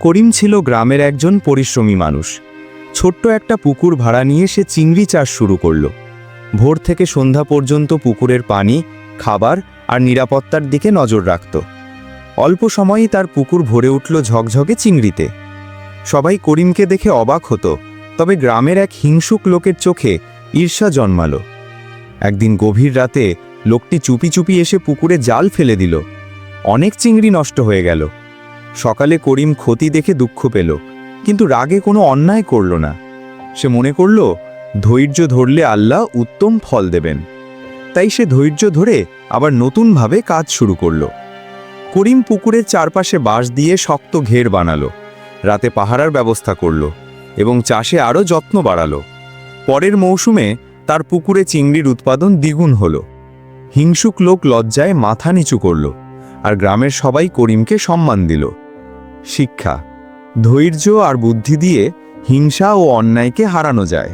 করিম ছিল গ্রামের একজন পরিশ্রমী মানুষ। ছোট্ট একটা পুকুর ভাড়া নিয়ে সে চিংড়ি চাষ শুরু করল। ভোর থেকে সন্ধ্যা পর্যন্ত পুকুরের পানি, খাবার আর নিরাপত্তার দিকে নজর রাখত। অল্প সময়েই তার পুকুর ভরে উঠল ঝকঝকে চিংড়িতে। সবাই করিমকে দেখে অবাক হতো, তবে গ্রামের এক হিংসুক লোকের চোখে ঈর্ষা জন্মালো। একদিন গভীর রাতে লোকটি চুপি চুপি এসে পুকুরে জাল ফেলে দিল। অনেক চিংড়ি নষ্ট হয়ে গেল। সকালে করিম ক্ষতি দেখে দুঃখ পেল, কিন্তু রাগে কোনো অন্যায় করল না। সে মনে করল, ধৈর্য ধরলে আল্লাহ উত্তম ফল দেবেন। তাই সে ধৈর্য ধরে আবার নতুনভাবে কাজ শুরু করল। করিম পুকুরের চারপাশে বাঁশ দিয়ে শক্ত ঘের বানালো, রাতে পাহারার ব্যবস্থা করল এবং চাষে আরও যত্ন বাড়ালো। পরের মৌসুমে তার পুকুরে চিংড়ির উৎপাদন দ্বিগুণ হল। হিংসুক লোক লজ্জায় মাথা নিচু করল, আর গ্রামের সবাই করিমকে সম্মান দিল। শিক্ষা: ধৈর্য আর বুদ্ধি দিয়ে হিংসা ও অন্যায়কে হারানো যায়।